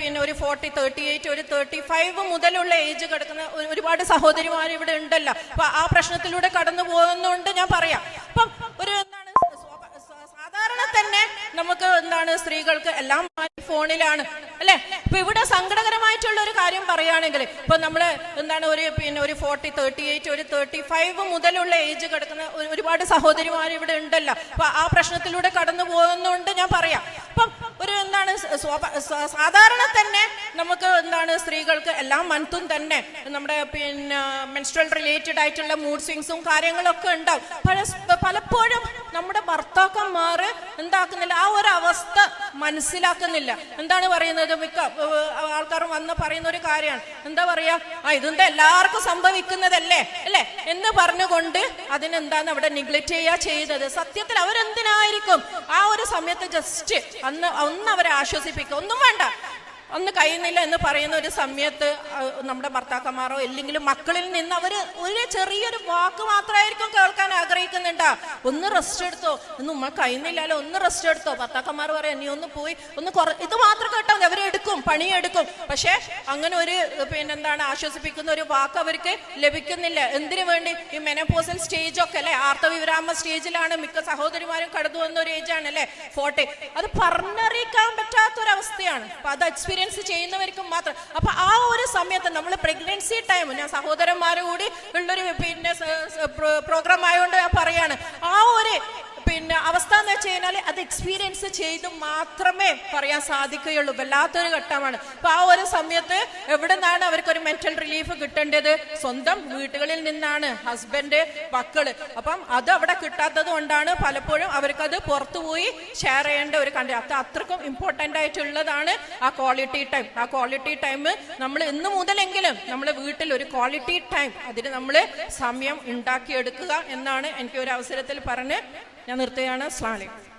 പിന്നെ ഒരു 40, 38, ഒരു 35 മുതലുള്ള ഏജ് കിടക്കുന്ന ഒരുപാട് സഹോദരിമാർ ഇവിടെ ഉണ്ടല്ലോ. അപ്പൊ ആ പ്രശ്നത്തിലൂടെ കടന്നു പോകുന്നുണ്ട് ഞാൻ പറയാം. അപ്പം ഒരു സാധാരണ തന്നെ നമുക്ക് സ്ത്രീകൾക്ക് എല്ലാം ഫോണിലാണ് അല്ലെ. ഇപ്പൊ ഇവിടെ സങ്കടകരമായിട്ടുള്ള ഒരു കാര്യം പറയുകയാണെങ്കിൽ ഇപ്പൊ നമ്മള് ഒരു 40, 38, ഒരു 35 മുതലുള്ള ഏജ് കിടക്കുന്ന ഒരുപാട് സഹോദരിമാർ ഇവിടെ ഉണ്ടല്ലോ. അപ്പൊ ആ പ്രശ്നത്തിലൂടെ കടന്നു പോകുന്നുണ്ട് ഞാൻ പറയാം. അപ്പം ഒരു സാധാരണ തന്നെ നമുക്ക് സ്ത്രീകൾക്ക് എല്ലാ മന്തും തന്നെ നമ്മുടെ മെൻസ്ട്രൽ റിലേറ്റഡ് ആയിട്ടുള്ള മൂഡ് സ്വിങ്സും കാര്യങ്ങളൊക്കെ ഉണ്ടാവും. പലപ്പോഴും നമ്മുടെ ഭർത്താക്കന്മാർ എന്താക്കുന്നില്ല, ആ ഒരു അവസ്ഥ മനസ്സിലാക്കുന്നില്ല. എന്താണ് പറയുന്നത്, മിക്ക ആൾക്കാരും വന്ന് പറയുന്ന ഒരു കാര്യമാണ്, എന്താ പറയാ, ഇതെന്താ എല്ലാവർക്കും സംഭവിക്കുന്നതല്ലേ അല്ലെ എന്ന് പറഞ്ഞുകൊണ്ട് അതിനെന്താണ് അവിടെ നിഗ്ലക്ട് ചെയ്യാ ചെയ്തത്. സത്യത്തിൽ അവരെന്തിനായിരിക്കും ആ ഒരു സമയത്ത് ജസ്റ്റ് ഒന്ന് അവരെ ആശ്വസിപ്പിക്കുക, ഒന്നും വേണ്ട, ഒന്ന് കഴിയുന്നില്ല എന്ന് പറയുന്ന ഒരു സമയത്ത് നമ്മുടെ ഭർത്താക്കന്മാരോ ഇല്ലെങ്കിലും മക്കളിൽ നിന്ന് അവര് ഒരു ചെറിയൊരു വാക്ക് മാത്രമായിരിക്കും കേൾക്കാൻ ആഗ്രഹിക്കുന്നുണ്ടാ. ഒന്ന് റെസ്റ്റ് എടുത്തോ, ഇന്ന് ഉമ്മ കഴിയുന്നില്ലല്ലോ, ഒന്ന് റെസ്റ്റ് എടുത്തോ. ഭർത്താക്കന്മാർ പറയാം, നീ ഒന്ന് പോയി ഇത് മാത്രം കേട്ടാൽ മതി, അവരെടുക്കും, പണിയെടുക്കും. പക്ഷെ അങ്ങനെ ഒരു ആശ്വസിപ്പിക്കുന്ന ഒരു വാക്ക് അവർക്ക് ലഭിക്കുന്നില്ല. എന്തിനു വേണ്ടി? ഈ മെനോപോസൽ സ്റ്റേജ് ഒക്കെ അല്ലെ, ആർത്തവിരാമ സ്റ്റേജിലാണ് മിക്ക സഹോദരിമാരും കടന്നു വന്ന ഒരു ഏജാണ് അല്ലെ, 40. അത് പറഞ്ഞറിയിക്കാൻ പറ്റാത്തൊരവസ്ഥയാണ്. അപ്പൊ അത് എക്സ്പീരിയൻസ് ചെയ്യുന്നവർക്കും മാത്രം. അപ്പൊ ആ ഒരു സമയത്ത് നമ്മൾ പ്രഗ്നൻസി ടൈം, ഞാൻ സഹോദരന്മാരും കൂടി ഉള്ളൊരു പ്രോഗ്രാം ആയതുകൊണ്ട് ഞാൻ പറയാണ്, ആ ഒരു അവസ്ഥ എന്ന് വെച്ച് കഴിഞ്ഞാൽ അത് എക്സ്പീരിയൻസ് ചെയ്ത് മാത്രമേ പറയാൻ സാധിക്കുകയുള്ളൂ. വല്ലാത്തൊരു ഘട്ടമാണ്. അപ്പൊ ആ ഒരു സമയത്ത് എവിടെ നിന്നാണ് അവർക്കൊരു മെന്റൽ റിലീഫ് കിട്ടേണ്ടത്? സ്വന്തം വീട്ടുകളിൽ നിന്നാണ്, ഹസ്ബൻഡ്, മക്കള്. അപ്പം അത് അവിടെ കിട്ടാത്തത് കൊണ്ടാണ് പലപ്പോഴും അവർക്കത് പുറത്തുപോയി ഷെയർ ചെയ്യേണ്ട ഒരു അത് അത്രക്കും ഇമ്പോർട്ടൻ്റ് ആയിട്ടുള്ളതാണ് ആ ക്വാളിറ്റി ടൈം. ആ ക്വാളിറ്റി ടൈം നമ്മൾ ഇന്ന് മുതലെങ്കിലും നമ്മൾ വീട്ടിൽ ഒരു ക്വാളിറ്റി ടൈം അതിന് നമ്മൾ സമയം ഉണ്ടാക്കിയെടുക്കുക എന്നാണ് എനിക്ക് ഒരു അവസരത്തിൽ പറഞ്ഞ് ഞാൻ നിർത്തുകയാണ്. അസ്സലാമു അലൈക്കും.